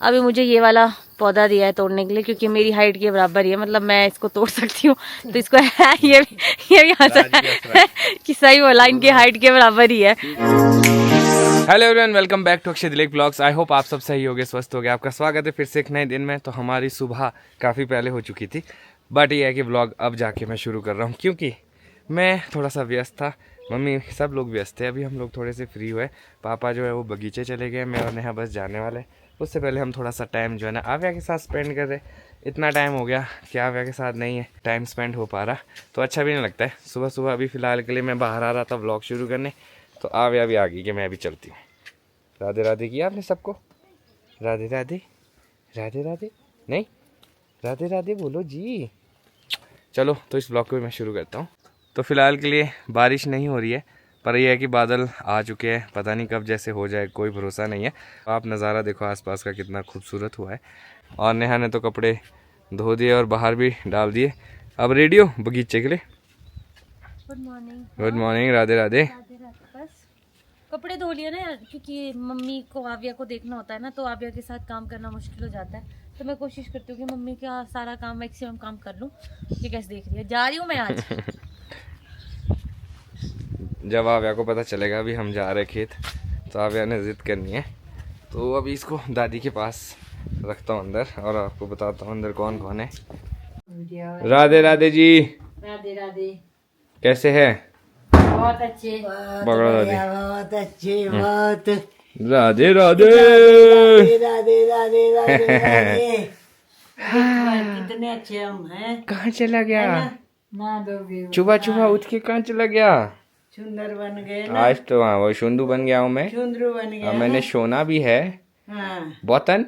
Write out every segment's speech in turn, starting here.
अभी मुझे ये वाला पौधा दिया है तोड़ने के लिए, क्योंकि मेरी हाइट के बराबर ही है, मतलब मैं इसको तोड़ सकती हूँ। तो इसको ये भी आंसर है कि सही बोला, इनकी हाइट के बराबर ही है। Hello everyone, welcome back to Akshay Dilip blogs. I hope आप सब सही होगे, स्वस्थ होगे। आपका स्वागत है फिर से एक नए दिन में। तो हमारी सुबह काफ़ी पहले हो चुकी थी, बट ये है कि व्लॉग अब जाके मैं शुरू कर रहा हूँ, क्योंकि मैं थोड़ा सा व्यस्त था। मम्मी सब लोग व्यस्त थे। अभी हम लोग थोड़े से फ्री हुए। पापा जो है वो बगीचे चले गए, मैं और नेहा बस जाने वाले। उससे पहले हम थोड़ा सा टाइम जो है ना आव्या के साथ स्पेंड कर रहे। इतना टाइम हो गया कि आव्या के साथ नहीं है टाइम स्पेंड हो पा रहा, तो अच्छा भी नहीं लगता है। सुबह सुबह अभी फ़िलहाल के लिए मैं बाहर आ रहा था व्लॉग शुरू करने, तो आव्या भी आ गई कि मैं अभी चलती हूँ। राधे राधे किया आपने सबको? राधे राधे, राधे राधे नहीं, राधे राधे बोलो जी। चलो तो इस ब्लॉग को भी मैं शुरू करता हूँ। तो फ़िलहाल के लिए बारिश नहीं हो रही है, पर यह है कि बादल आ चुके हैं। पता नहीं कब जैसे हो जाए, कोई भरोसा नहीं है। आप नज़ारा देखो आसपास का कितना खूबसूरत हुआ है। और नेहा ने तो कपड़े धो दिए और बाहर भी डाल दिए। अब रेडी हो बगीचे के लिए? Good morning. Good morning, Radhe Radhe. बस कपड़े धो लिए ना यार, क्योंकि मम्मी को आव्या को देखना होता है ना, तो आव्या के साथ काम करना मुश्किल हो जाता है। तो मैं कोशिश करती हूँ कि मम्मी का सारा काम मैक्सिमम काम कर लूँ। ये कैसे देख रही है, जा रही हूँ मैं आज। जब आव्या को पता चलेगा अभी हम जा रहे खेत, तो आव्या ने ज़िद करनी है। तो अभी इसको दादी के पास रखता हूँ अंदर, और आपको बताता हूँ अंदर कौन कौन है। राधे राधे जी। राधे राधे। कैसे है? बहुत अच्छे। पकड़ो दादी। बहुत अच्छे, बहुत राधे राधे। राधे राधे राधे राधे। कितने अच्छे हम हैं। कहाँ चला गया? ना दोगे चुबा चुबा उठ के कहाँ चला गया? सुंदर बन गए ना। आज तो हाँ वो शुंदू बन गया हूँ मैं। सुंदर बन गया और मैंने सोना भी है। हाँ बॉटन,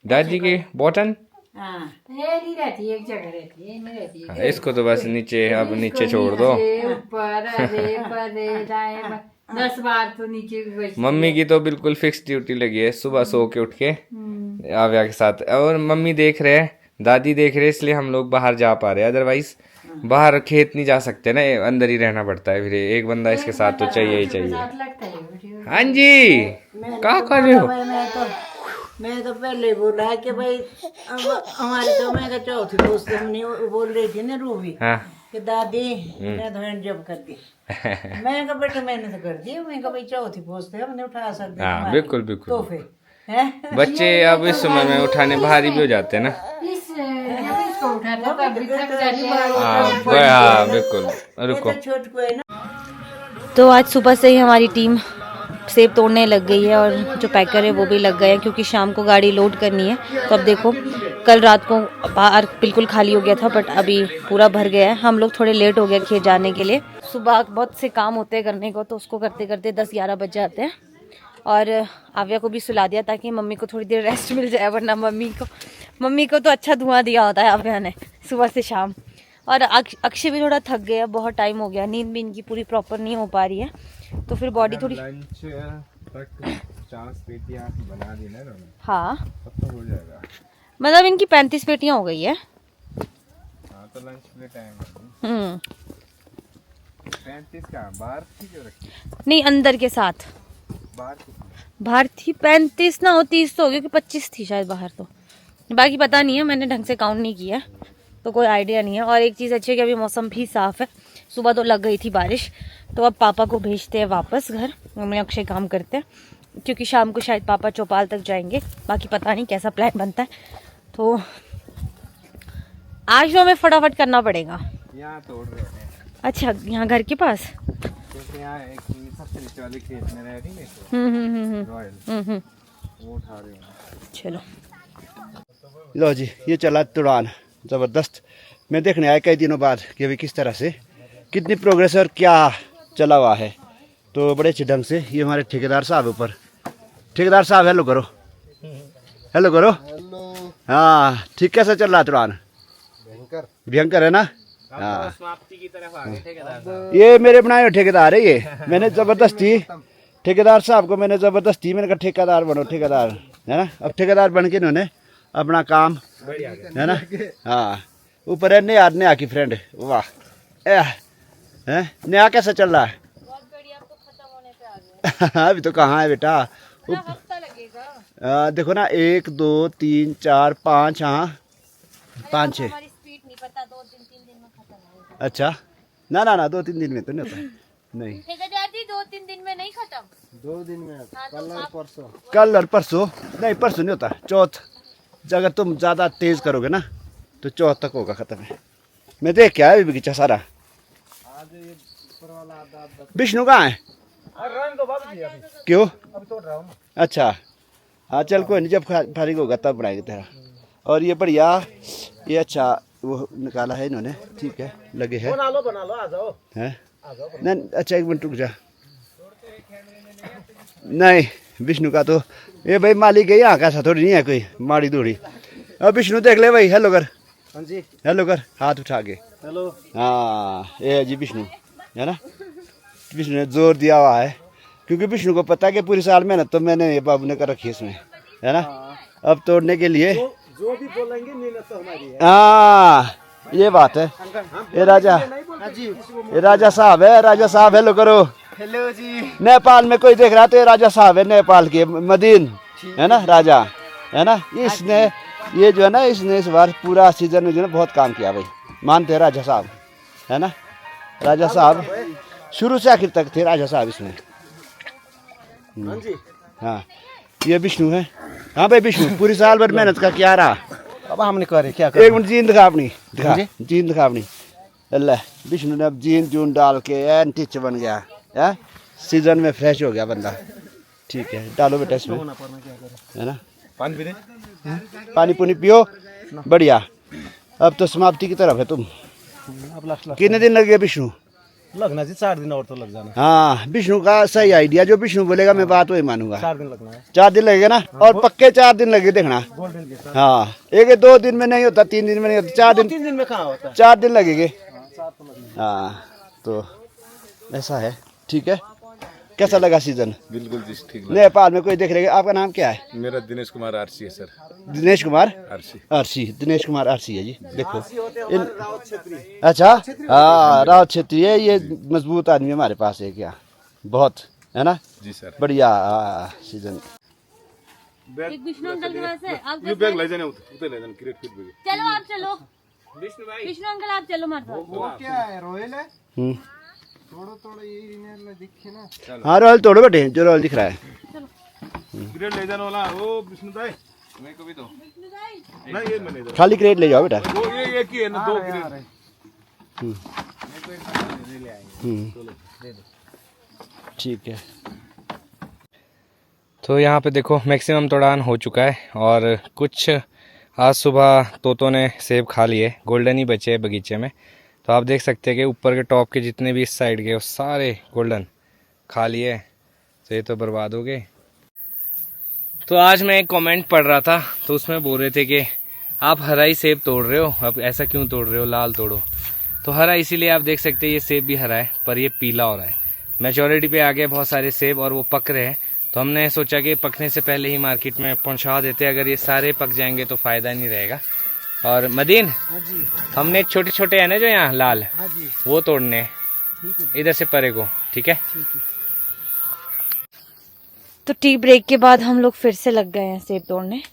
दादी के बॉटन। हाँ। ये नहीं रहती, एक जगह रहती है, नहीं रहती है। इसको तो बस नीचे, अब नीचे छोड़ दो। ऊपर अरे परे दाएं 10 बार तो नीचे भी बजती मम्मी है। की तो बिल्कुल फिक्स ड्यूटी लगी है, सुबह सो के उठ के आव्या के साथ। और मम्मी देख रहे हैं, दादी देख रहे हैं, इसलिए हम लोग बाहर जा पा रहे हैं। अदरवाइज बाहर खेत नहीं जा सकते ना, अंदर ही रहना पड़ता है। फिर एक बंदा इसके साथ तो चाहिए ही चाहिए। साथ लगता है। हाँ जी, क्या कर रहे हो? मैं तो पहले ही बोला है कि भाई अब हमारे तो मैं चौथी दोस्त हमने बोल रही थी ना रूबी हाँ कि दादी मैं तो हैंड जॉब कर दी। मैं कहा बेटा मैंने तो कर दी। मैं कहा भाई चौथी पोस्ट है, हमने उठा सकते हाँ, बिल्कुल बिल्कुल। तो फिर हैं? बच्चे अब इस समय में उठाने भारी भी हो जाते हैं ना। जब इसको उठाता तो अभी तक जाने हाँ बिल्कुल। रुको, तो छोट को है ना। तो आज सुबह से ही हमारी टीम सेब तोड़ने लग गई है, और जो पैकर है वो भी लग गए हैं, क्योंकि शाम को गाड़ी लोड करनी है। तो अब देखो, कल रात को बाहर बिल्कुल खाली हो गया था, बट अभी पूरा भर गया है। हम लोग थोड़े लेट हो गए खेत जाने के लिए। सुबह बहुत से काम होते हैं करने को, तो उसको करते करते 10-11 बज जाते हैं। और आव्या को भी सुला दिया ताकि मम्मी को थोड़ी देर रेस्ट मिल जाए, वरना मम्मी को तो अच्छा धुआं दिया होता है आव्या ने सुबह से शाम। और अक्षय भी थोड़ा थक गया, बहुत टाइम हो गया, नींद भी इनकी पूरी प्रॉपर नहीं हो पा रही है, तो फिर बॉडी थोड़ी लंच तक 50 पेटियां बना दी ना इन्होंने, हाँ तब तो हो जाएगा। मतलब इनकी 35 पेटियां हो गई है। हाँ तो लंच में टाइम 35 का बाहर थी क्यों रखी? नहीं, अंदर के साथ बाहर थी 35 ना हो 30 तो होगी, क्योंकि 25 थी शायद बाहर। तो बाकी पता नहीं है, मैंने ढंग से काउंट नहीं किया, तो कोई आइडिया नहीं है। और एक चीज़ अच्छी है कि अभी मौसम भी साफ़ है। सुबह तो लग गई थी बारिश, तो अब पापा को भेजते हैं वापस घर। मम्मी अक्षय काम करते हैं, क्योंकि शाम को शायद पापा चौपाल तक जाएंगे। बाकी पता नहीं कैसा प्लान बनता है। तो आज जो हमें फटाफट करना पड़ेगा। यहाँ तोड़ रहे हैं। अच्छा, यहाँ घर के पास? क्योंकि यहाँ एक सबसे नीचे वाले खेत में रह रही है रॉयल, वो उठा रहे हैं। चलो लो जी, ये चला तुड़ान ज़बरदस्त। मैं देखने आया कई दिनों बाद कि अभी किस तरह से कितनी प्रोग्रेस और क्या चला हुआ है। तो बड़े अच्छे ढंग से ये हमारे ठेकेदार साहब ऊपर। ठेकेदार साहब हेलो करो, हेलो करो। हाँ ठीक, कैसा चल रहा है तुड़ान? भयंकर है ना। हाँ, समाप्ति की तरफ आ गए ठेकेदार। ये मेरे बनाए हुए ठेकेदार है। ये मैंने ज़बरदस्ती ठेकेदार साहब को मैंने मैंने कहा ठेकेदार बनो, ठेकेदार है ना। अब ठेकेदार बन के इन्होंने अपना काम है ना। हाँ, ऊपर है नया की फ्रेंड। वाह, है नया कैसा चल रहा है? बहुत बढ़िया, तो खत्म होने पे आ गया। अभी तो कहाँ है बेटा, हफ्ता लगेगा। देखो ना 1 2 3 4 5, हाँ 5 6। स्पीड नहीं पता 2-3 दिन में खत्म होगा। अच्छा ना ना ना 2-3 दिन में तो नहीं होता। नहीं ठेकेदार जी 2-3 दिन में नहीं खत्म। 2 दिन में कल और परसों। कल और परसों नहीं, परसों नहीं होता, चौथ। अगर तुम ज़्यादा तेज़ करोगे ना तो चौथ तक होगा ख़त्म है। मैं देख के आया अभी बगीचा सारा। विष्णु कहाँ है? क्यों? अच्छा हाँ चल कोई नहीं, जब फारिग होगा तब बनाएंगे तेरा। और ये बढ़िया, ये अच्छा वो निकाला है इन्होंने, ठीक है लगे है। बना लो आ जाओ। हैं नहीं अच्छा 1 मिनट रुक जा। नहीं विष्णु का तो ये भाई मालिक है यहाँ का, ऐसा थोड़ी नहीं है कोई माड़ी दूड़ी। अब विष्णु देख ले भाई, हेलो कर। हाँ जी हेलो कर, हाथ उठा के हेलो। हाँ ये जी विष्णु है ना, विष्णु ने जोर दिया हुआ है क्योंकि विष्णु को पता है कि पूरी साल मेहनत तो मैंने ये बाबू ने कर रखी है इसमें, है ना। अब तोड़ने के लिए जो भी बोलेंगे मेहनत तो हमारी है। हाँ ये बात है। ये राजा साहब है, राजा साहब हेलो करो। हेलो जी। नेपाल में कोई देख रहा तो ये राजा साहब है, नेपाल के मदीन है ना राजा, है ना। इसने ये जो है ना, इसने इस बार पूरा सीजन में जो है बहुत काम किया भाई, मानते हैं राजा साहब, है ना। राजा साहब शुरू से आखिर तक थे राजा साहब इसमें। हाँ ये विष्णु है। हाँ भाई विष्णु पूरी साल भर मेहनत का क्या रहा। अब हमने करे क्या कर। 1 मिनट जीन दिखा अपनी, दिखा जीन दिखा अपनी। अल्लाह विष्णु ने अब जीन जून डाल के एन टिच बन गया है, सीजन में फ्रेश हो गया बंदा। ठीक है डालो बेटा इसमें, है ना। पानी पीने, पानी पुनी पियो बढ़िया। अब तो समाप्ति की तरफ है तुम। कितने दिन लग गए विष्णु? लगना जी 4 दिन और तो लग जाना। हाँ विष्णु का सही आइडिया, जो विष्णु बोलेगा मैं बात वही मानूंगा। 4 दिन लगना है। 4 दिन लगेगा ना, और पक्के 4 दिन लगे देखना। हाँ 1-2 दिन में नहीं होता, 3 दिन में नहीं होता, 4 दिन। 3 दिन में कहाँ होता है? 4 दिन लगेंगे। हाँ तो ऐसा है, ठीक है। कैसा लगा सीजन? बिल्कुल जी ठीक लगा। नेपाल में कोई देख रहे? आपका नाम क्या है? मेरा दिनेश कुमार आरसी है sir. Dinesh Kumar RC, Dinesh Kumar RC है जी। देखो अच्छा हाँ रावत क्षेत्रीय है ये, मजबूत आदमी हमारे पास है क्या, बहुत है ना जी सर। बढ़िया सीजन। विष्णु अंकल के पास है, आप ये बैग ले जाने उते ले जाने क्रिएट फिट बैग। चलो आप चलो विष्णु अंकल आप चलो हमारे साथ। वो क्या है रोयल है? थोड़ा ये दिखे ना। हाँ रोयल तोड़ो बेटे, जो रोयल दिख रहा है। क्रिएट ले जाने वाला वो विष्णु भाई मेरे को भी दो। नहीं ये मैंने दो। खाली क्रेट ले जाओ बेटा। वो ये एक ही है ना, 2 क्रिएट। ठीक है। तो यहाँ पे देखो मैक्सिमम तोड़ान हो चुका है, और कुछ आज सुबह तोतों ने सेब खा लिए, गोल्डन ही बचे हैं बगीचे में। तो आप देख सकते हैं कि ऊपर के टॉप के जितने भी इस साइड के वो सारे गोल्डन खा लिए, तो ये तो बर्बाद हो गए। तो आज मैं एक कमेंट पढ़ रहा था तो उसमें बोल रहे थे कि आप हरा ही सेब तोड़ रहे हो, अब ऐसा क्यों तोड़ रहे हो, लाल तोड़ो। तो हरा इसीलिए आप देख सकते हैं ये सेब भी हरा है पर ये पीला हो रहा है। मैच्योरिटी पे आ गए बहुत सारे सेब और वो पक रहे हैं, तो हमने सोचा कि पकने से पहले ही मार्केट में पहुंचा देते। अगर ये सारे पक जाएंगे तो फ़ायदा नहीं रहेगा। और मदीन हमने छोटे छोटे है ना जो यहाँ लाल वो तोड़ने हैं इधर से परे को, ठीक है। तो टी ब्रेक के बाद हम लोग फिर से लग गए हैं सेब तोड़ने।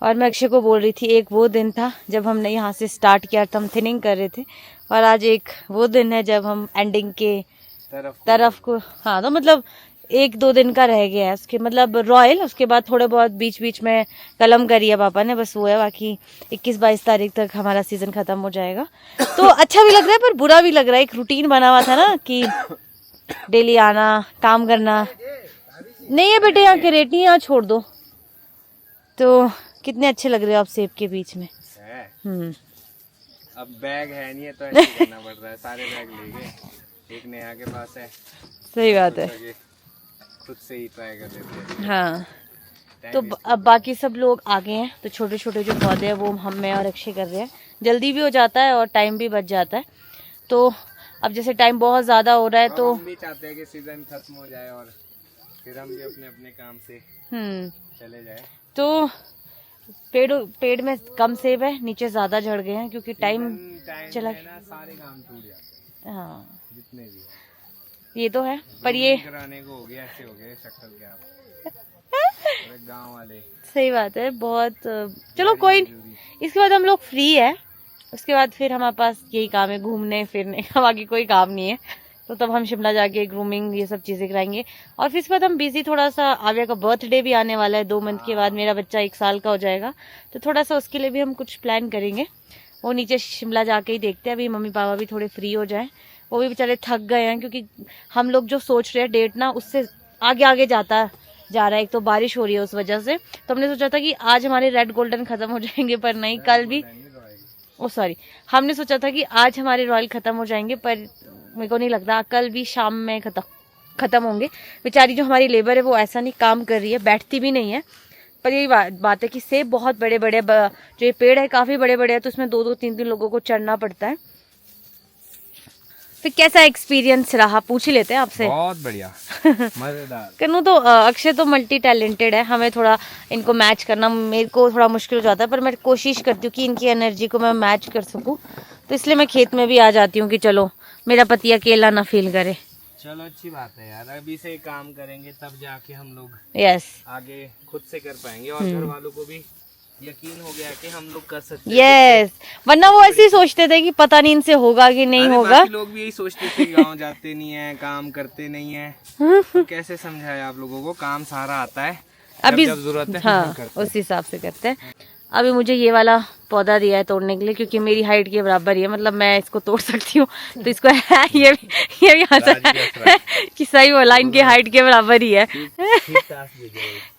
और मैं अक्षय को बोल रही थी एक वो दिन था जब हमने यहाँ से स्टार्ट किया था, हम थिनिंग कर रहे थे, और आज एक वो दिन है जब हम एंडिंग के तरफ को, हाँ तो मतलब 1-2 दिन का रह गया है उसके, मतलब रॉयल। उसके बाद थोड़े बहुत बीच बीच में कलम करी है पापा ने, बस वो है। बाकी 21-22 तारीख तक हमारा सीजन खत्म हो जाएगा। तो अच्छा भी लग रहा है पर बुरा भी लग रहा है। एक रूटीन बना हुआ था ना कि डेली आना काम करना। नहीं है बेटे यहाँ के रेट नहीं, यहाँ छोड़ दो। तो कितने अच्छे लग रहे हो आप सेब के बीच में। अब बैग है नहीं है तो ऐसे करना पड़ रहा है, सारे बैग ले गए, एक नेहा के पास है। सही बात है, खुद से ही ट्राई कर लेते हैं। हाँ तो अब बाकी सब लोग आगे हैं, तो छोटे छोटे जो पौधे हैं वो हम मैं और अक्षय कर रहे हैं। जल्दी भी हो जाता है और टाइम भी बच जाता है। तो अब जैसे टाइम बहुत ज़्यादा हो रहा है तो हम भी चाहते हैं कि सीजन खत्म हो जाए और फिर हम भी अपने अपने काम से चले जाए। तो पेड़ में कम सेब है, नीचे ज्यादा झड़ गए हैं क्योंकि टाइम चला ना, सारे काम छूट जाते हैं। हाँ जितने भी ये तो है, पर ये कराने को हो गया, ऐसे हो गए शक्ल क्या गाँव वाले। सही बात है, बहुत। चलो कोई नहीं, इसके बाद हम लोग फ्री है, उसके बाद फिर हमारे पास यही काम है, घूमने फिरने का, बाकी कोई काम नहीं है। तो तब हम शिमला जाके ग्रूमिंग ये सब चीजें कराएंगे। और फिर इसके बाद हम बिजी, थोड़ा सा आव्या का बर्थडे भी आने वाला है 2 मंथ के बाद, मेरा बच्चा 1 साल का हो जाएगा, तो थोड़ा सा उसके लिए भी हम कुछ प्लान करेंगे। वो नीचे शिमला जाके ही देखते हैं, अभी मम्मी पापा भी थोड़े फ्री हो जाए, वो भी बेचारे थक गए हैं, क्योंकि हम लोग जो सोच रहे हैं डेट ना, उससे आगे आगे जाता जा रहा है। एक तो बारिश हो रही है उस वजह से, तो हमने सोचा था कि आज हमारे रेड गोल्डन खत्म हो जाएंगे, पर नहीं, कल भी, सॉरी, हमने सोचा था कि आज हमारे रॉयल खत्म हो जाएंगे, पर मेरे को नहीं लगता कल भी शाम में खत्म होंगे। बेचारी जो हमारी लेबर है वो ऐसा नहीं काम कर रही है, बैठती भी नहीं है। पर यही बात है कि सेब बहुत बड़े बड़े, जो ये पेड़ है काफी बड़े बड़े है, तो उसमें 2-2, 3-3 लोगों को चढ़ना पड़ता है। फिर कैसा एक्सपीरियंस रहा, पूछ ही लेते हैं आपसे। बहुत बढ़िया, मजेदार। कन्नू तो अक्षय तो मल्टी टैलेंटेड है, हमें थोड़ा इनको मैच करना मेरे को थोड़ा मुश्किल हो जाता है, पर मैं कोशिश करती हूँ कि इनकी एनर्जी को मैं मैच कर सकूँ, तो इसलिए मैं खेत में भी आ जाती हूँ कि चलो मेरा पति अकेला ना फील करे। चलो अच्छी बात है यार, अभी से काम करेंगे तब जाके हम लोग यस आगे खुद से कर पाएंगे, और घर वालों को भी यकीन हो गया कि हम लोग कर सकते हैं। यस, वरना वो ऐसे ही सोचते थे कि पता नहीं इनसे होगा कि नहीं होगा। बाकी लोग भी यही सोचते थे, गांव जाते नहीं है, काम करते नहीं है, तो कैसे समझाए आप लोगों को, काम सारा आता है, अभी जब जरूरत है हाँ उस हिसाब से करते हैं। अभी मुझे ये वाला पौधा दिया है तोड़ने के लिए, क्योंकि मेरी हाइट के बराबर ही है, मतलब मैं इसको तोड़ सकती हूँ, तो इसको ये भी हंसा कि सही बोला, इनकी हाइट के बराबर ही है।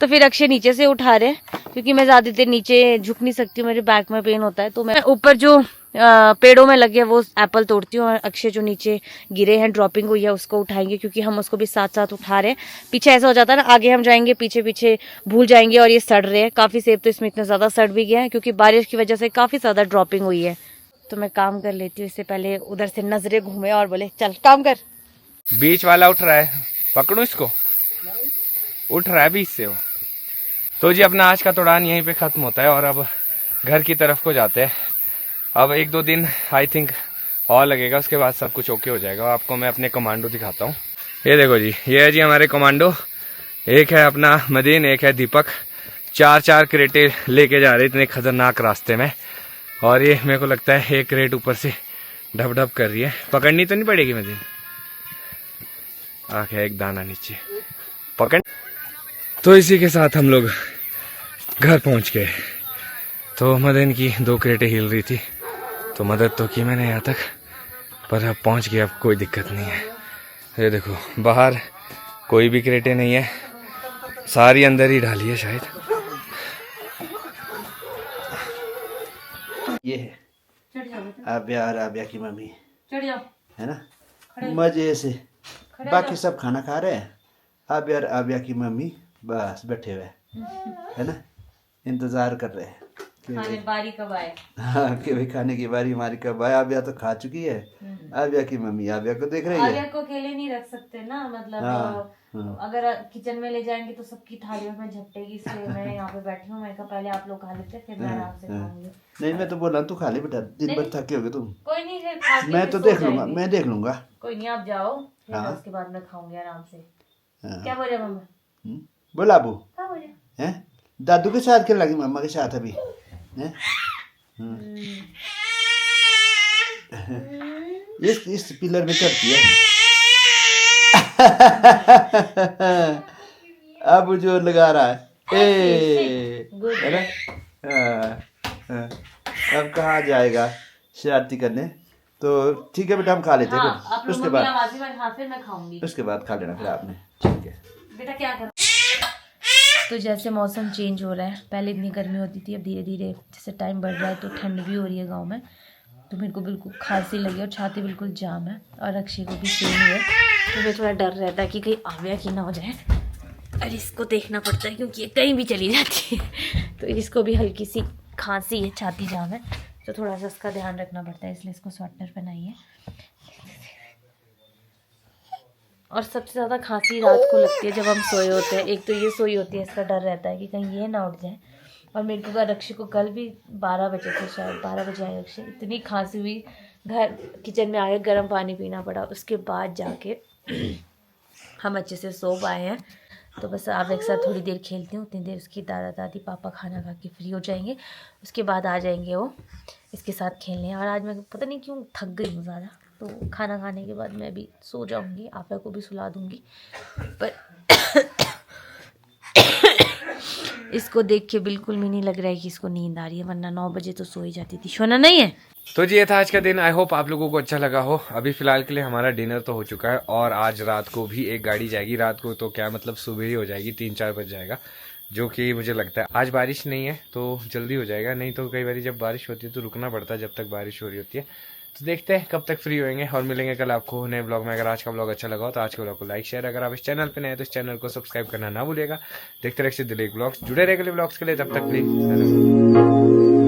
तो फिर अक्षय नीचे से उठा रहे, क्योंकि मैं ज्यादा देर नीचे झुक नहीं सकती हूँ, मेरे बैक में पेन होता है, तो मैं ऊपर जो पेड़ों में लगे वो एप्पल तोड़ती हूँ, और अक्षय जो नीचे गिरे हैं, ड्रॉपिंग हुई है, उसको उठाएंगे, क्योंकि हम उसको भी साथ साथ उठा रहे हैं। पीछे ऐसा हो जाता है ना, आगे हम जाएंगे, पीछे पीछे भूल जाएंगे, और ये सड़ रहे हैं काफी सेब, तो इसमें इतना ज्यादा सड़ भी गया है, क्योंकि बारिश की वजह से काफी ज्यादा ड्रॉपिंग हुई है। तो मैं काम कर लेती हूँ, इससे पहले उधर से नजरें घूमे और बोले चल काम कर। बीच वाला उठ रहा है, पकड़ो इसको, उठ रहा है बीच से वो। तो जी अपना आज का तोड़ान यहीं पे खत्म होता है, और अब घर की तरफ को जाते हैं। अब 1-2 दिन आई थिंक और लगेगा, उसके बाद सब कुछ ओके हो जाएगा। आपको मैं अपने कमांडो दिखाता हूँ। ये देखो जी, ये है जी हमारे कमांडो, एक है अपना मदीन, एक है दीपक। 4-4 क्रेटे लेके जा रहे इतने खतरनाक रास्ते में, और ये मेरे को लगता है 1 क्रेट ऊपर से ढप ढप कर रही है। पकड़नी तो नहीं पड़ेगी मदीन, आके एक दाना नीचे पकड़। तो इसी के साथ हम लोग घर पहुंच गए। तो मदन की 2 क्रेटे हिल रही थी, तो मदद तो की मैंने यहाँ तक, पर अब पहुंच गया, अब कोई दिक्कत नहीं है। ये देखो बाहर कोई भी क्रेटे नहीं है, सारी अंदर ही डाली है शायद। ये है आव्या और आव्या की मम्मी, चढ़ जाओ, है ना, मजे से। बाकी सब खाना खा रहे हैं, आव्या और आव्या की मम्मी बस बैठे हुए है ना, इंतजार कर रहे हैं खाने बारी कब आए। हाँ कि भाई खाने की बारी हमारी कब आए। आव्या तो खा चुकी है, आव्या की मम्मी आव्या को देख रही आव्या है। को अकेले नहीं रख सकते ना, मतलब हाँ। अगर किचन में ले जाएंगे तो सबकी थालियों में झपटेगी, इसलिए मैं यहाँ पे बैठी हूँ। मैं कहा पहले आप लोग खा लेते फिर मैं आराम से खाऊंगी। नहीं मैं तो बोला तू खा ले बेटा, दिन भर थके होगे तुम। कोई नहीं, फिर खा के मैं फिर तो सो देख लूंगा, जाएंगे। मैं देख लूंगा। कोई नहीं, आप जाओ, फिर हाँ। उसके बाद मैं खाऊंगी आराम से। हाँ। क्या बोल रहे मम्मा, बोला अबू क्या बोल रहे? हैं, दादू के साथ खेल लगी, मम्मा के साथ अभी हैं? इस पिलर में चढ़ती है। अब जोर लगा रहा है, है ना। हाँ। अब कहाँ जाएगा शरारती करने, तो ठीक है बेटा हम खा लेते हैं हाँ, आप फिर। लोग उसके मम्मी बाद आवाज़ी में खा, फिर मैं खाऊंगी। उसके बाद खा लेना फिर आपने, ठीक है बेटा क्या कर। तो जैसे मौसम चेंज हो रहा है, पहले इतनी गर्मी होती थी, अब धीरे धीरे जैसे टाइम बढ़ रहा है तो ठंड भी हो रही है गांव में। तो मेरे को बिल्कुल खांसी लगी और छाती बिल्कुल जाम है, और अक्षय को भी सेम ही है। तो मुझे थोड़ा डर रहता है कि कहीं आव्या की ना हो जाए, और इसको देखना पड़ता है क्योंकि ये कहीं भी चली जाती है। तो इसको भी हल्की सी खांसी है, छाती जाम है, तो थोड़ा सा इसका ध्यान रखना पड़ता है, इसलिए इसको स्वेटर पहनाई है। और सबसे ज़्यादा खांसी रात को लगती है जब हम सोए होते हैं। एक तो ये सोई होती है, इसका डर रहता है कि कहीं ये ना उठ जाए। और मेरे को अक्षय को कल भी 12 बजे थे, शायद 12 बजे आए अक्षय, इतनी खांसी हुई, घर किचन में आके गर्म पानी पीना पड़ा, उसके बाद जाके हम अच्छे से सो पाए हैं। तो बस आप एक साथ थोड़ी देर खेलती हूँ, उतनी देर उसकी दादा दादी पापा खाना खा के फ्री हो जाएंगे, उसके बाद आ जाएंगे वो इसके साथ खेलने। और आज मैं पता नहीं क्यों थक गई हूँ ज़्यादा, तो खाना खाने के बाद मैं भी सो जाऊँगी, आपा को भी सुला दूँगी। पर इसको देख के बिल्कुल भी नहीं लग रहा है कि इसको नींद आ रही है, वरना 9 बजे तो सो ही जाती थी। सोना नहीं है। तो जी ये था आज का दिन। आई होप आप लोगों को अच्छा लगा हो। अभी फिलहाल के लिए हमारा डिनर तो हो चुका है और आज रात को भी एक गाड़ी जाएगी। रात को तो क्या मतलब सुबह ही हो जाएगी, 3-4 बज जाएगा, जो कि मुझे लगता है आज बारिश नहीं है तो जल्दी हो जाएगा। नहीं तो कई बार जब बारिश होती है तो रुकना पड़ता है जब तक बारिश हो रही होती है। तो देखते हैं कब तक फ्री होंगे और मिलेंगे कल आपको नए ब्लॉग में। अगर आज का ब्लॉग अच्छा लगा हो तो आज के ब्लॉग को लाइक शेयर, अगर आप इस चैनल पे नए हैं तो इस चैनल को सब्सक्राइब करना ना भूलिएगा। देखते रहिए दिलीप ब्लॉग्स, जुड़े रहेंगे ब्लॉग्स के लिए। तब तक प्लीज